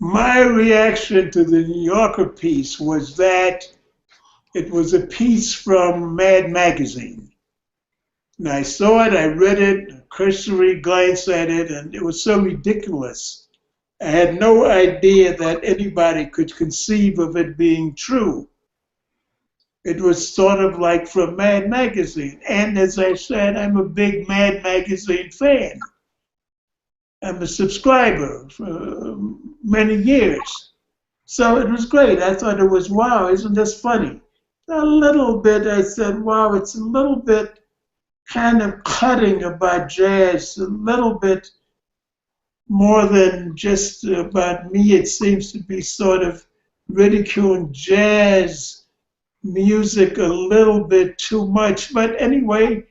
My reaction to the New Yorker piece was that it was a piece from Mad Magazine. And I saw it, I read it, a cursory glance at it, and it was so ridiculous. I had no idea that anybody could conceive of it being true. It was sort of like from Mad Magazine. And as I said, I'm a big Mad Magazine fan. I'm a subscriber for many years. So it was great. I thought it was, wow, isn't this funny? A little bit, I said, wow, it's a little bit kind of cutting about jazz, a little bit more than just about me. It seems to be sort of ridiculing jazz music a little bit too much. But anyway,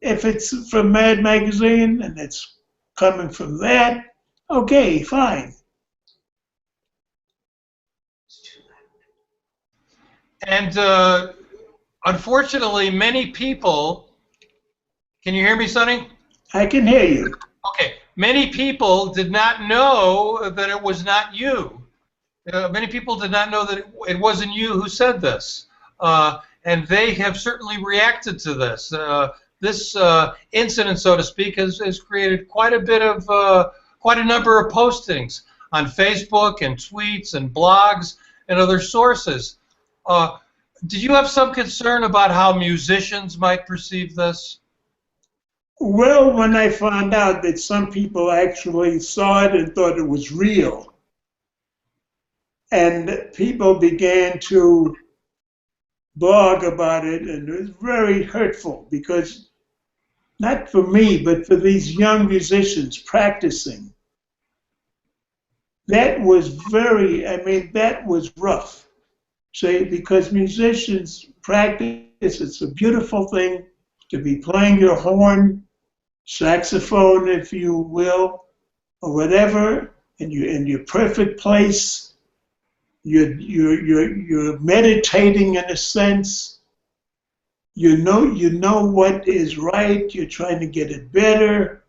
if it's from Mad Magazine and it's coming from that, okay, fine. And unfortunately, many people, can you hear me, Sonny? I can hear you. Okay, many people did not know that it was not you. Many people did not know that it wasn't you who said this. And they have certainly reacted to this. This incident, so to speak, has created quite a bit of, quite a number of postings on Facebook and tweets and blogs and other sources. Did you have some concern about how musicians might perceive this? Well, when I found out that some people actually saw it and thought it was real, and people began to blog about it, and it was very hurtful because, not for me, but for these young musicians practicing, that was very, I mean, that was rough. See, because musicians practice, it's a beautiful thing to be playing your horn, saxophone, if you will, or whatever, and you're in your perfect place. You're meditating in a sense. You know what is right. You're trying to get it better.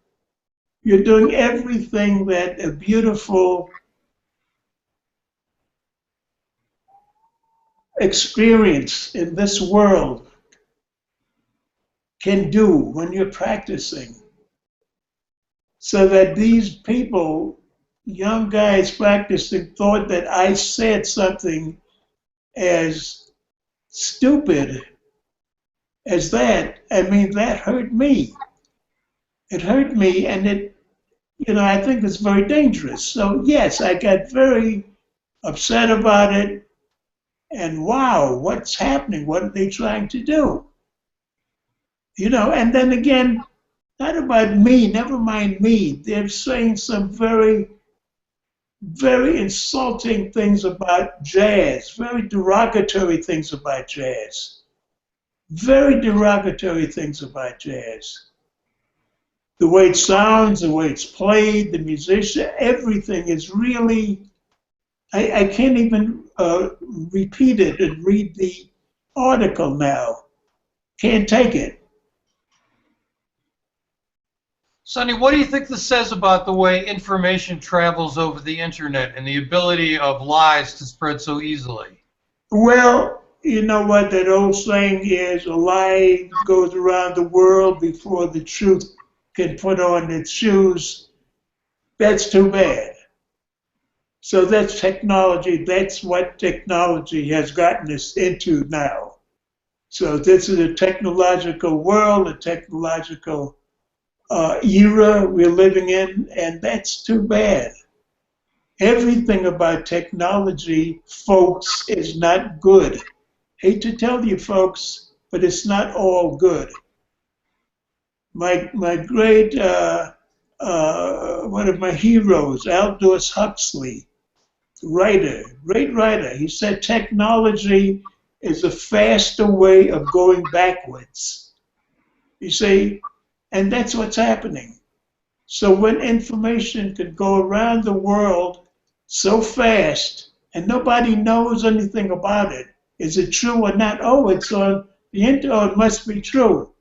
You're doing everything that a beautiful experience in this world can do when you're practicing. So that these people, young guys practicing, thought that I said something as stupid as that. I mean, that hurt me. It hurt me, and it, you know, I think it's very dangerous. So yes, I got very upset about it. And wow, what's happening? What are they trying to do? You know, and then again, not about me, never mind me. They're saying some very, very insulting things about jazz, very derogatory things about jazz. Very derogatory things about jazz. The way it sounds, the way it's played, the musician, everything is really, I can't even repeat it and read the article now. Can't take it. Sonny, what do you think this says about the way information travels over the internet and the ability of lies to spread so easily? Well, you know what that old saying is, a lie goes around the world before the truth can put on its shoes. That's too bad. So that's technology. That's what technology has gotten us into now. So this is a technological world, a technological era we're living in, and that's too bad. Everything about technology, folks, is not good. Hate to tell you, folks, but it's not all good. My great, one of my heroes, Aldous Huxley, writer, great writer, he said technology is a faster way of going backwards. You see, and that's what's happening. So when information can go around the world so fast and nobody knows anything about it, is it true or not? Oh, it's on the internet. Oh, it must be true.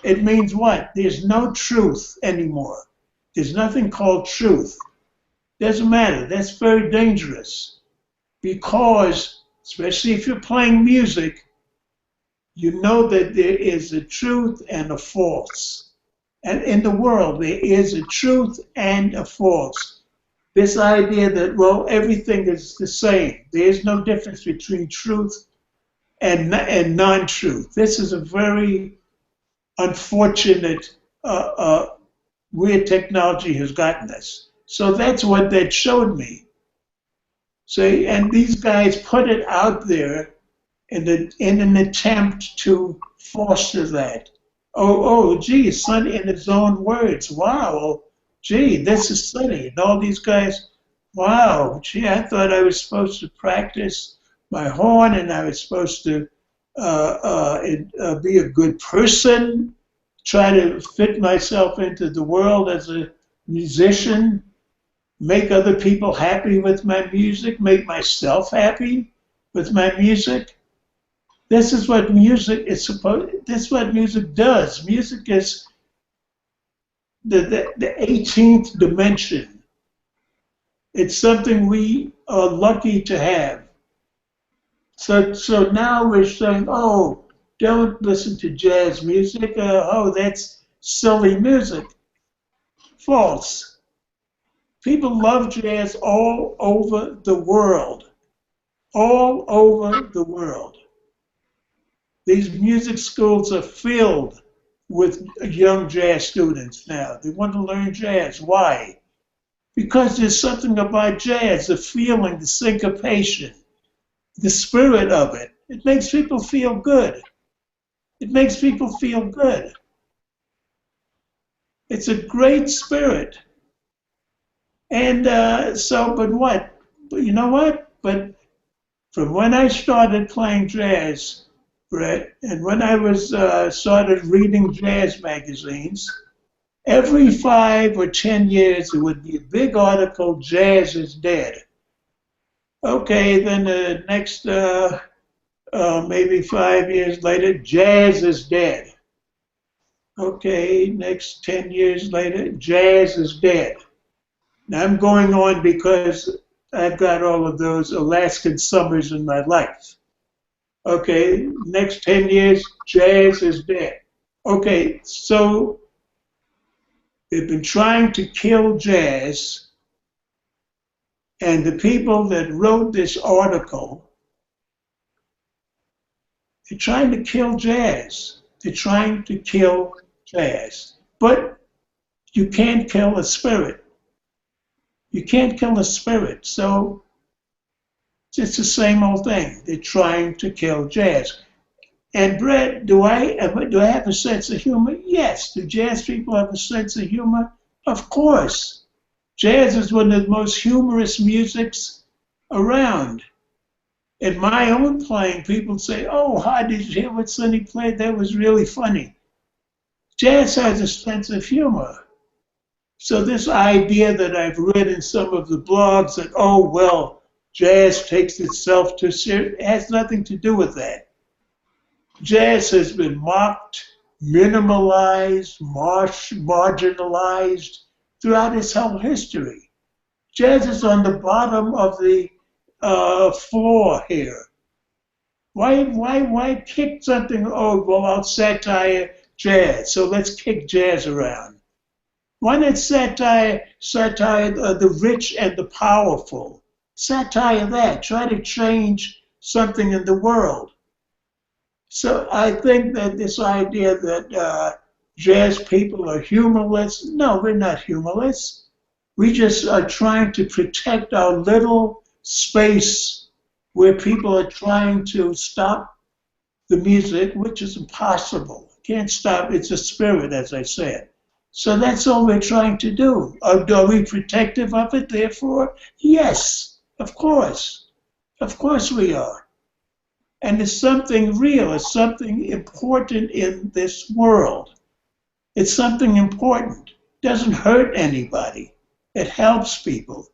It means what? There's no truth anymore. There's nothing called truth. Doesn't matter. That's very dangerous because, especially if you're playing music, you know that there is a truth and a false. And in the world, there is a truth and a false. This idea that, well, everything is the same. There is no difference between truth and non-truth. This is a very unfortunate where technology has gotten us. So that's what that showed me. See, and these guys put it out there in an attempt to foster that. Gee, Sonny, in his own words, wow, gee, this is Sonny. And all these guys, wow, gee, I thought I was supposed to practice my horn and I was supposed to be a good person, try to fit myself into the world as a musician, make other people happy with my music, make myself happy with my music. This is what music is supposed. This is what music does. Music is the 18th dimension. It's something we are lucky to have. So now we're saying, oh, don't listen to jazz music. Oh, that's silly music. False. People love jazz all over the world. All over the world. These music schools are filled with young jazz students now. They want to learn jazz. Why? Because there's something about jazz, the feeling, the syncopation, the spirit of it. It makes people feel good. It makes people feel good. It's a great spirit. And but what? But you know what? But from when I started playing jazz, Bret, and when I was started reading jazz magazines, every 5 or 10 years there would be a big article, "Jazz is dead." Okay, then the next maybe 5 years later, "Jazz is dead." Okay, next 10 years later, "Jazz is dead." Now I'm going on because I've got all of those Alaskan summers in my life. Okay, next 10 years, "Jazz is dead." Okay, so they've been trying to kill jazz, and the people that wrote this article, they're trying to kill jazz. They're trying to kill jazz. But you can't kill a spirit. You can't kill a spirit. So it's the same old thing. They're trying to kill jazz. And Bret, do I have a sense of humor? Yes. Do jazz people have a sense of humor? Of course. Jazz is one of the most humorous musics around. In my own playing, people say, "Oh, how did you hear what Sonny played? That was really funny." Jazz has a sense of humor. So this idea that I've read in some of the blogs that, oh, well, jazz takes itself too seriously, it has nothing to do with that. Jazz has been mocked, minimalized, marginalized throughout its whole history. Jazz is on the bottom of the floor here. Why kick something? Oh, well, I'll satire jazz, so let's kick jazz around. Why not satire the rich and the powerful? Satire that. Try to change something in the world. So I think that this idea that jazz people are humorless, no, we're not humorless. We just are trying to protect our little space where people are trying to stop the music, which is impossible. Can't stop. It's a spirit, as I said. So that's all we're trying to do. Are we protective of it, therefore? Yes, of course. Of course we are. And it's something real. It's something important in this world. It's something important. It doesn't hurt anybody. It helps people.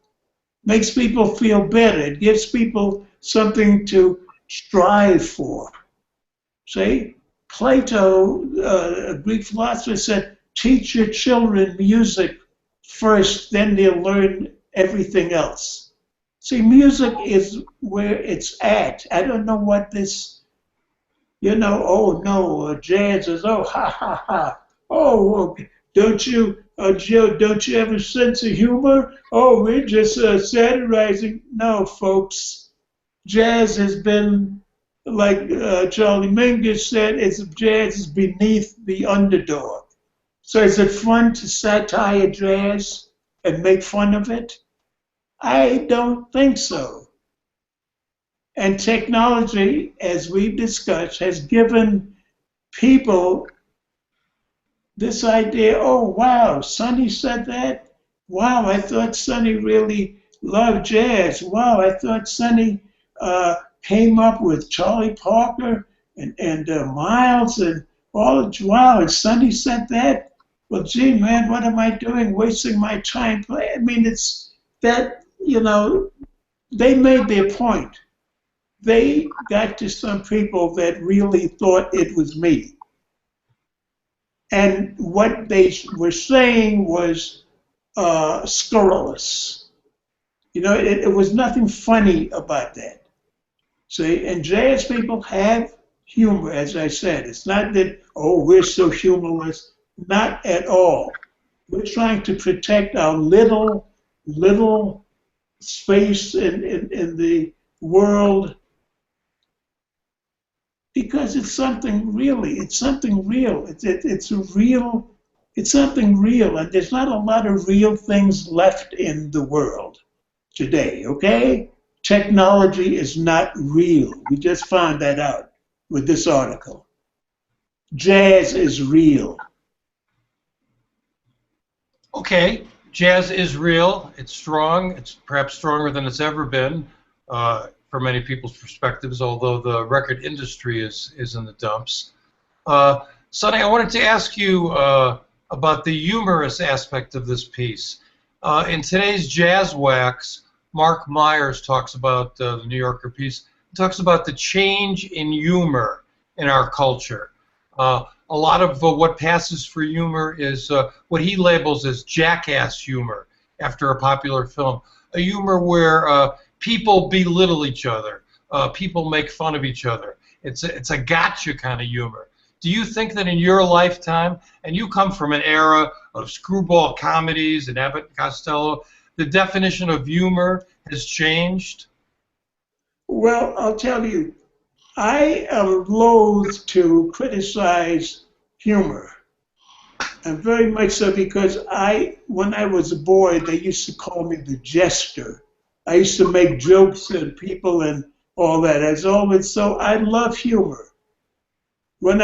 Makes people feel better. It gives people something to strive for. See? Plato, a Greek philosopher, said, teach your children music first, then they'll learn everything else. See, music is where it's at. I don't know what this, oh no, jazz is, oh, ha, ha, ha. Oh, well, don't you, Joe, don't you have a sense of humor? Oh, we're just satirizing. No, folks. Jazz has been, like Charlie Mingus said, jazz is beneath the underdog. So is it fun to satire jazz and make fun of it? I don't think so. And technology, as we've discussed, has given people this idea, oh, wow, Sonny said that? Wow, I thought Sonny really loved jazz. Wow, I thought Sonny came up with Charlie Parker and Miles and all. Wow, and Sonny said that? Well, gee, man, what am I doing wasting my time playing? I mean, it's that, they made their point. They got to some people that really thought it was me. And what they were saying was scurrilous. It was nothing funny about that. See, and jazz people have humor, as I said. It's not that, oh, we're so humorless. Not at all. We're trying to protect our little space in the world, because it's something really, it's something real. It's something real, and there's not a lot of real things left in the world today, okay? Technology is not real. We just found that out with this article. Jazz is real. Okay, jazz is real. It's strong. It's perhaps stronger than it's ever been. From many people's perspectives, although the record industry is in the dumps. Sonny, I wanted to ask you about the humorous aspect of this piece. In today's Jazz Wax, Mark Myers talks about the New Yorker piece, talks about the change in humor in our culture. A lot of what passes for humor is what he labels as jackass humor after a popular film, a humor where people belittle each other. People make fun of each other. It's a gotcha kind of humor. Do you think that in your lifetime, and you come from an era of screwball comedies and Abbott and Costello, the definition of humor has changed? Well, I'll tell you, I am loath to criticize humor. And very much so, because when I was a boy, they used to call me the jester. I used to make jokes at people and all that. So I love humor. When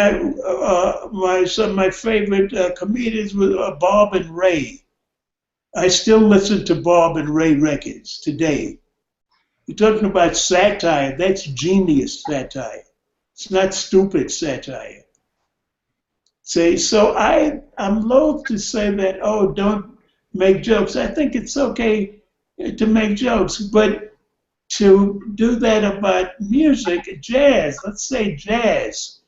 some of my favorite comedians were Bob and Ray. I still listen to Bob and Ray records today. You're talking about satire. That's genius satire. It's not stupid satire. See, so I'm loath to say that, oh, don't make jokes. I think it's okay to make jokes, but to do that about music, jazz, let's say jazz,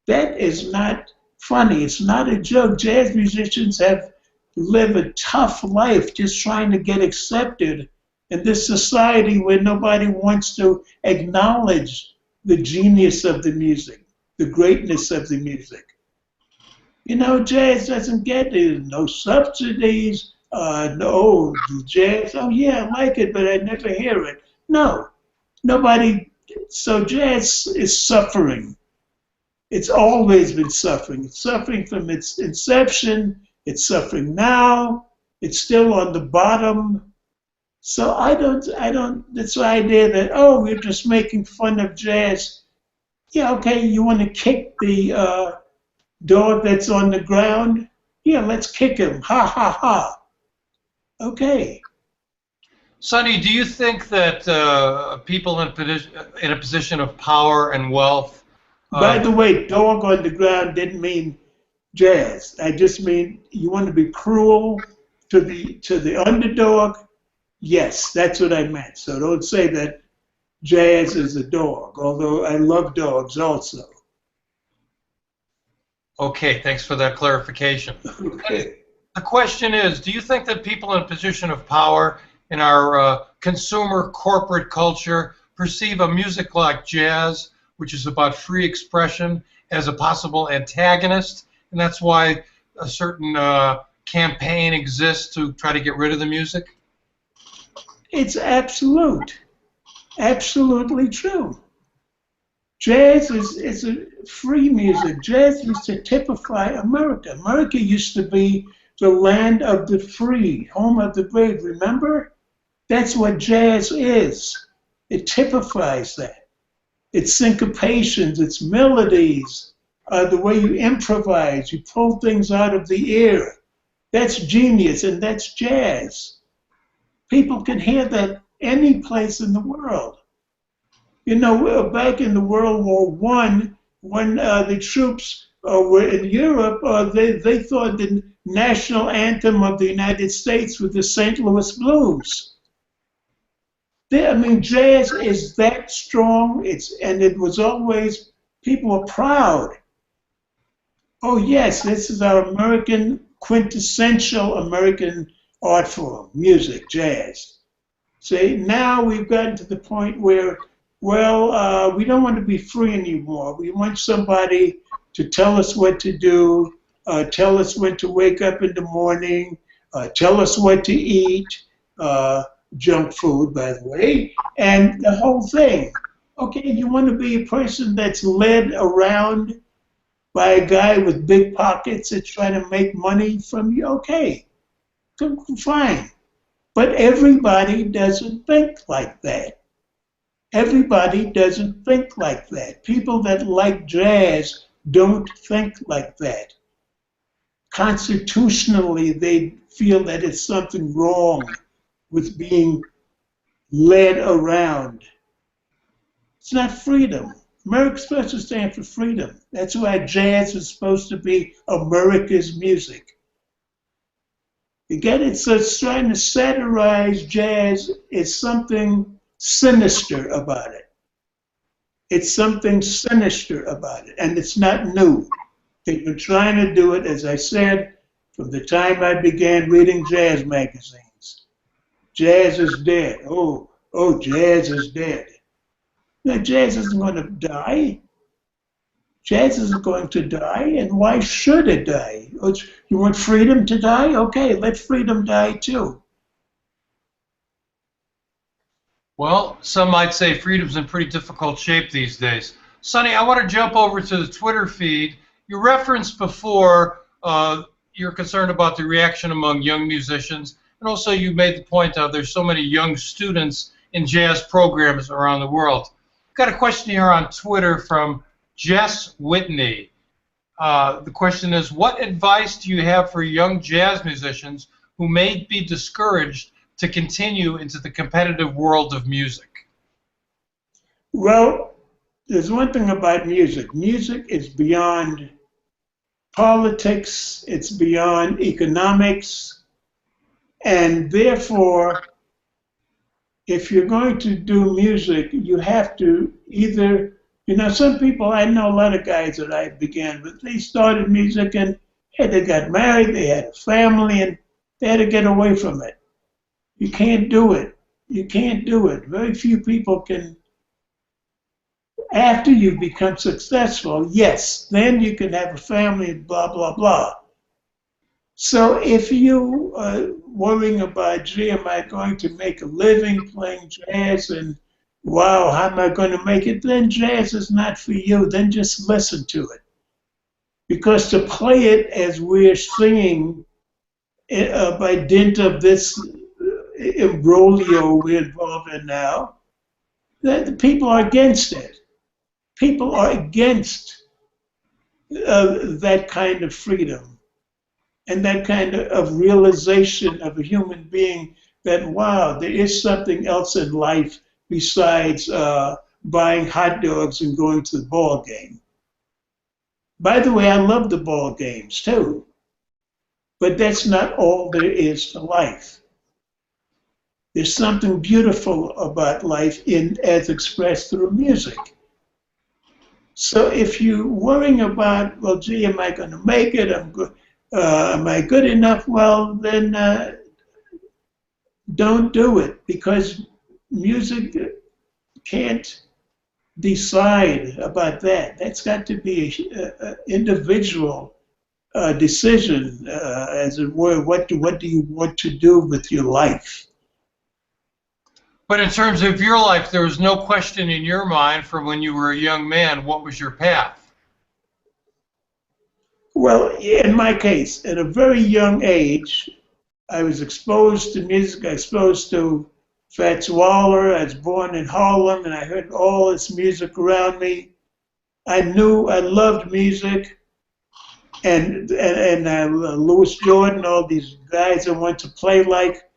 that is not funny. It's not a joke. Jazz musicians have lived a tough life just trying to get accepted in this society where nobody wants to acknowledge the genius of the music, the greatness of the music. Jazz doesn't get it. No subsidies. No, jazz, oh yeah, I like it, but I never hear it. No, nobody. So jazz is suffering. It's always been suffering. It's suffering from its inception. It's suffering now. It's still on the bottom. So I don't, this idea that, oh, we're just making fun of jazz. Yeah, okay, you want to kick the dog that's on the ground? Yeah, let's kick him. Ha, ha, ha. Okay. Sonny, do you think that people in a position of power and wealth... By the way, dog on the ground didn't mean jazz. I just mean you want to be cruel to the underdog. Yes, that's what I meant. So don't say that jazz is a dog, although I love dogs also. Okay, thanks for that clarification. Okay. The question is, do you think that people in a position of power in our consumer corporate culture perceive a music like jazz, which is about free expression, as a possible antagonist, and that's why a certain campaign exists to try to get rid of the music? It's absolutely true. Jazz is a free music. Jazz used to typify America. America used to be the land of the free, home of the brave. Remember? That's what jazz is. It typifies that. It's syncopations, it's melodies, the way you improvise, you pull things out of the air. That's genius, and that's jazz. People can hear that any place in the world. You know, back in the World War I, when the troops were in Europe, they thought the national anthem of the United States was the St. Louis Blues. I mean, jazz is that strong, and it was always, people were proud. Oh yes, this is our American, quintessential American art form, music, jazz. See, now we've gotten to the point where, well, we don't want to be free anymore. We want somebody to tell us what to do, tell us when to wake up in the morning, tell us what to eat, junk food, by the way, and the whole thing. Okay, you want to be a person that's led around by a guy with big pockets that's trying to make money from you? Okay, fine. But everybody doesn't think like that. Everybody doesn't think like that. People that like jazz don't think like that. Constitutionally, they feel that it's something wrong with being led around. It's not freedom. America's supposed to stand for freedom. That's why jazz is supposed to be America's music. You get it? So it's trying to satirize jazz. It's something sinister about it. It's something sinister about it, and it's not new. They've been trying to do it, as I said, from the time I began reading jazz magazines. Jazz is dead. Oh, jazz is dead. No, jazz isn't going to die. Jazz isn't going to die, and why should it die? You want freedom to die? Okay, let freedom die too. Well, some might say freedom's in pretty difficult shape these days. Sonny, I want to jump over to the Twitter feed. You referenced before you're concerned about the reaction among young musicians, and also you made the point of there's so many young students in jazz programs around the world. Got a question here on Twitter from Jess Whitney. The question is, what advice do you have for young jazz musicians who may be discouraged to continue into the competitive world of music? Well, there's one thing about music. Music is beyond politics, it's beyond economics, and therefore, if you're going to do music, you have to either, you know, some people, I know a lot of guys that I began with, they started music and hey, they got married, they had a family, and they had to get away from it. You can't do it. You can't do it. Very few people can, after you become successful, yes, then you can have a family and blah, blah, blah. So if you are worrying about, gee, am I going to make a living playing jazz and wow, how am I going to make it? Then jazz is not for you. Then just listen to it. Because to play it as we're singing by dint of this imbroglio we're involved in now, the people are against it. People are against that kind of freedom and that kind of realization of a human being that, wow, there is something else in life besides buying hot dogs and going to the ball game. By the way, I love the ball games too, but that's not all there is to life. There's something beautiful about life as expressed through music. So if you're worrying about, well, gee, am I going to make it? Am I good enough? Well, then don't do it, because music can't decide about that. That's got to be an individual decision, as it were. What do you want to do with your life? But in terms of your life, there was no question in your mind from when you were a young man, what was your path? Well, in my case, at a very young age, I was exposed to music. I was exposed to Fats Waller. I was born in Harlem, and I heard all this music around me. I knew I loved music, and Louis Jordan, all these guys I wanted to play like.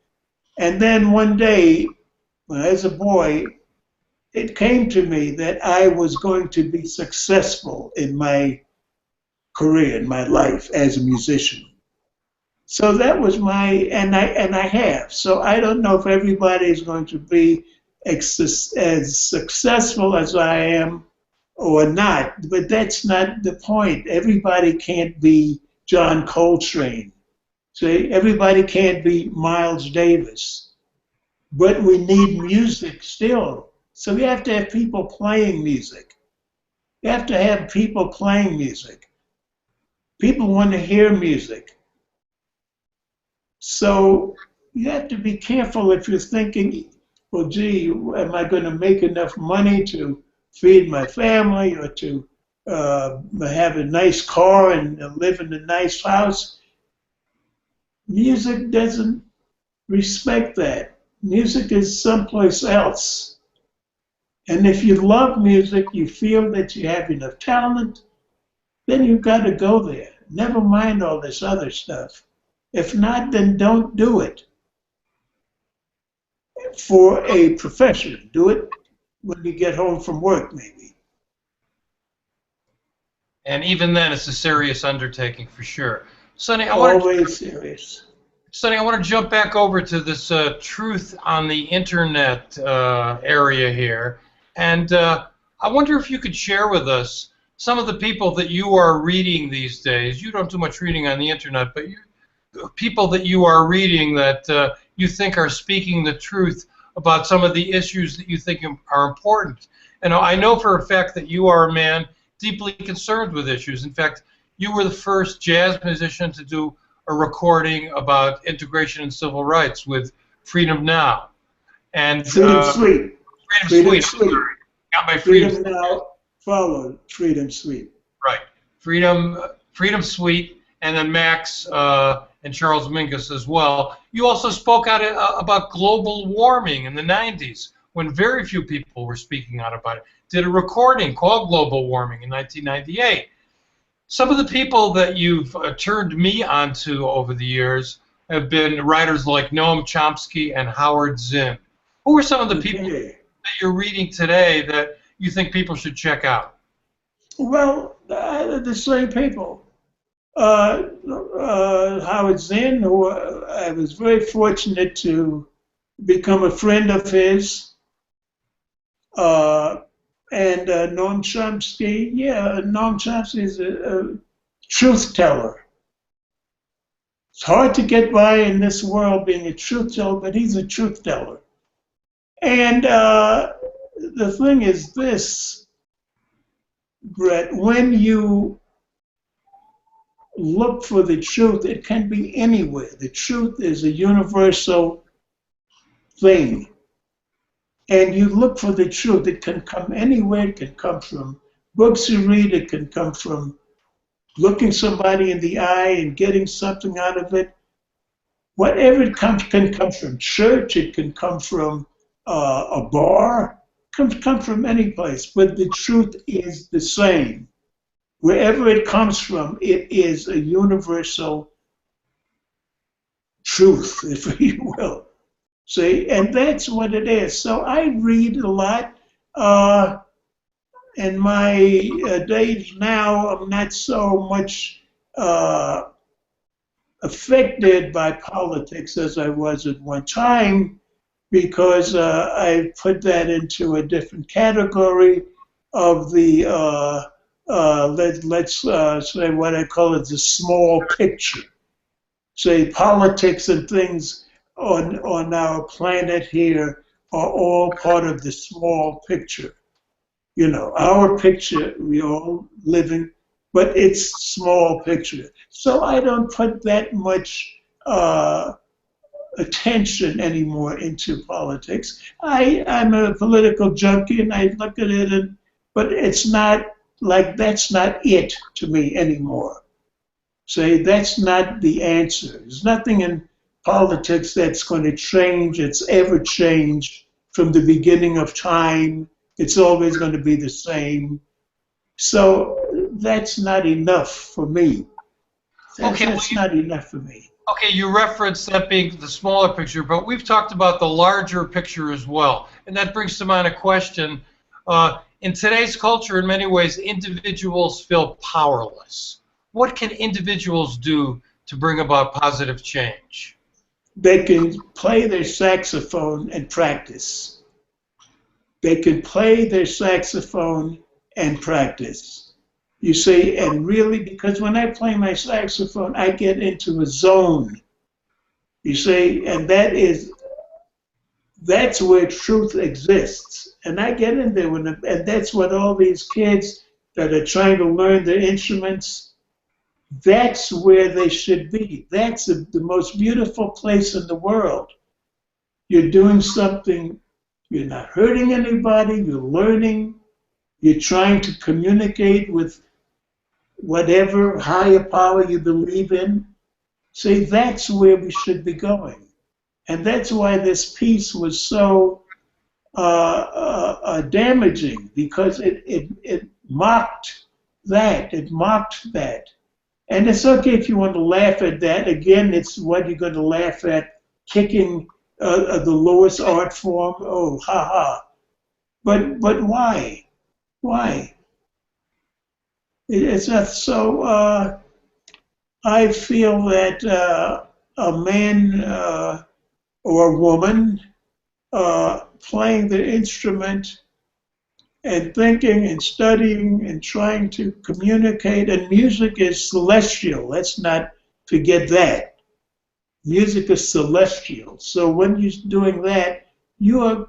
And then one day, as a boy, it came to me that I was going to be successful in my career, in my life as a musician. So that was and I have. So I don't know if everybody is going to be as successful as I am or not, but that's not the point. Everybody can't be John Coltrane. See, everybody can't be Miles Davis. But we need music still. So we have to have people playing music. You have to have people playing music. People want to hear music. So you have to be careful if you're thinking, well, gee, am I going to make enough money to feed my family or to have a nice car and live in a nice house? Music doesn't respect that. Music is someplace else. And if you love music, you feel that you have enough talent, then you've got to go there. Never mind all this other stuff. If not, then don't do it for a profession. Do it when you get home from work, maybe. And even then, it's a serious undertaking for sure. Sonny, Always serious. Sonny, I want to jump back over to this truth on the internet area here. And I wonder if you could share with us some of the people that you are reading these days. You don't do much reading on the internet, but people that you are reading that you think are speaking the truth about some of the issues that you think are important. And I know for a fact that you are a man deeply concerned with issues. In fact, you were the first jazz musician to do a recording about integration and civil rights with Freedom Now. And Freedom Suite. Freedom Suite. Got my Freedom Now followed Freedom Suite. Right. Freedom Suite, and then Max and Charles Mingus as well. You also spoke out about global warming in the 90s when very few people were speaking out about it. Did a recording called Global Warming in 1998. Some of the people that you've turned me onto over the years have been writers like Noam Chomsky and Howard Zinn. Who are some of the people that you're reading today that you think people should check out? Well, the same people. Howard Zinn, who I was very fortunate to become a friend of his. And Noam Chomsky, Noam Chomsky is a truth teller. It's hard to get by in this world being a truth teller, but he's a truth teller. And the thing is this, Bret, when you look for the truth, it can be anywhere. The truth is a universal thing. And you look for the truth. It can come anywhere. It can come from books you read. It can come from looking somebody in the eye and getting something out of it. Whatever it can come from church. It can come from a bar. It can come from any place. But the truth is the same. Wherever it comes from, it is a universal truth, if you will. See, and that's what it is. So I read a lot. In my days now, I'm not so much affected by politics as I was at one time, because I put that into a different category of the, let's say what I call it, the small picture. Say politics and things on our planet here are all part of the small picture. You know, our picture, we all living, but it's small picture. So I don't put that much attention anymore into politics. I'm a political junkie and I look at it, but it's not like that's not it to me anymore. Say that's not the answer. There's nothing in politics that's going to change. It's ever changed from the beginning of time. It's always going to be the same. So that's not enough for me. That's not enough for me. Okay, you referenced that being the smaller picture, but we've talked about the larger picture as well. And that brings to mind a question. In today's culture, in many ways, individuals feel powerless. What can individuals do to bring about positive change? They can play their saxophone and practice. They can play their saxophone and practice. You see, and really, because when I play my saxophone, I get into a zone. You see, and that's where truth exists. And I get in there, and that's what all these kids that are trying to learn their instruments, that's where they should be. That's the most beautiful place in the world. You're doing something. You're not hurting anybody, you're learning, you're trying to communicate with whatever higher power you believe in. See, that's where we should be going. And that's why this piece was so damaging, because it mocked that. It mocked that. And it's okay if you want to laugh at that. Again, it's what you're going to laugh at, kicking the lowest art form. Oh, ha ha! But why? Why? It's not so. I feel that a man or a woman playing the instrument and thinking and studying and trying to communicate, and music is celestial. Let's not forget that. Music is celestial. So when you're doing that, you're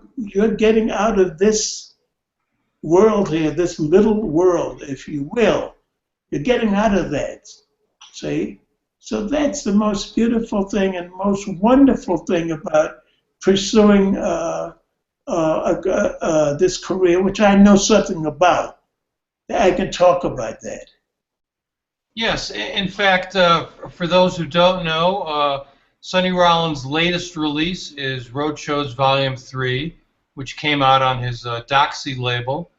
getting out of this world here, this little world, if you will. You're getting out of that. See? So that's the most beautiful thing and most wonderful thing about pursuing this career, which I know something about. I can talk about that. Yes. In fact, for those who don't know, Sonny Rollins' latest release is Roadshows Volume 3, which came out on his Doxy label,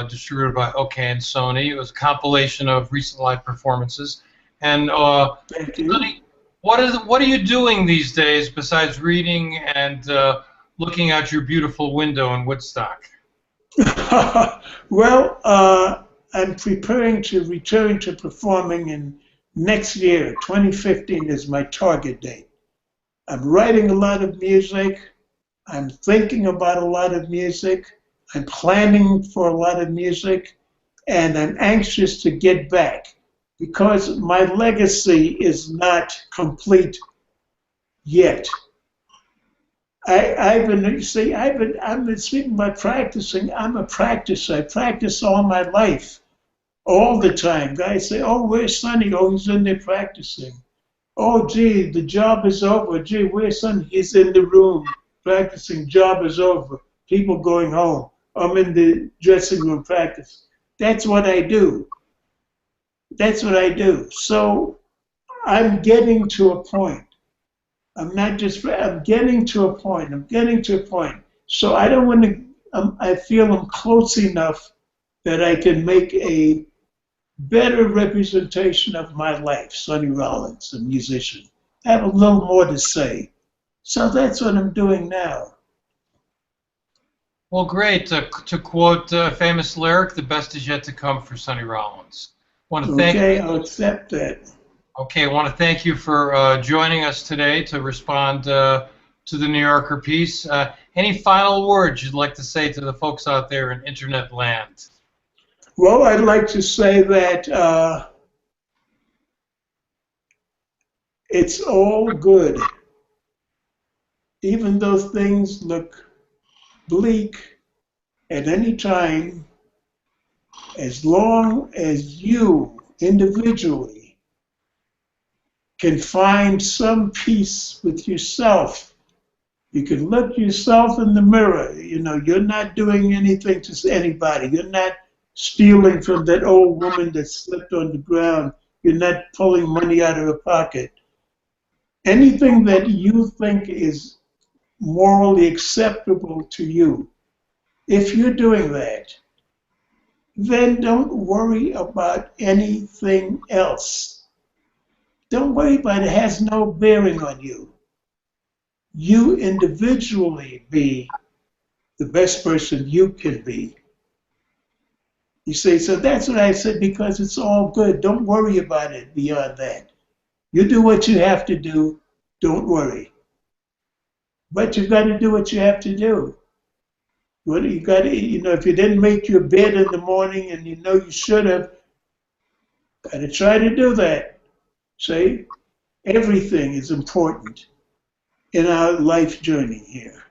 distributed by OK and Sony. It was a compilation of recent live performances. And Sonny, what are you doing these days besides reading and looking out your beautiful window in Woodstock? Well, I'm preparing to return to performing in next year. 2015 is my target date. I'm writing a lot of music. I'm thinking about a lot of music. I'm planning for a lot of music. And I'm anxious to get back because my legacy is not complete yet. I've been speaking about practicing. I'm a practicer. I practice all my life. All the time. Guys say, oh, where's Sonny? Oh, he's in there practicing. Oh, gee, the job is over. Gee, where's Sonny? He's in the room practicing. Job is over. People going home. I'm in the dressing room practicing. That's what I do. That's what I do. So I'm getting to a point. I'm getting to a point. I'm getting to a point. So I don't want to, I feel I'm close enough that I can make a better representation of my life, Sonny Rollins, a musician. I have a little more to say. So that's what I'm doing now. Well, great. To quote a famous lyric, the best is yet to come for Sonny Rollins. Okay, I'll accept that. Okay, I want to thank you for joining us today to respond to the New Yorker piece. Any final words you'd like to say to the folks out there in internet land? Well, I'd like to say that it's all good even though things look bleak at any time, as long as you individually can find some peace with yourself. You can look yourself in the mirror. You know, you're not doing anything to anybody. You're not stealing from that old woman that slipped on the ground. You're not pulling money out of her pocket. Anything that you think is morally acceptable to you, if you're doing that, then don't worry about anything else. Don't worry about it. It has no bearing on you. You individually be the best person you can be. You say, so that's what I said, because it's all good. Don't worry about it beyond that. You do what you have to do. Don't worry. But you've got to do what you have to do. What you got to, you know, if you didn't make your bed in the morning and you know you should have, got to try to do that. See, everything is important in our life journey here.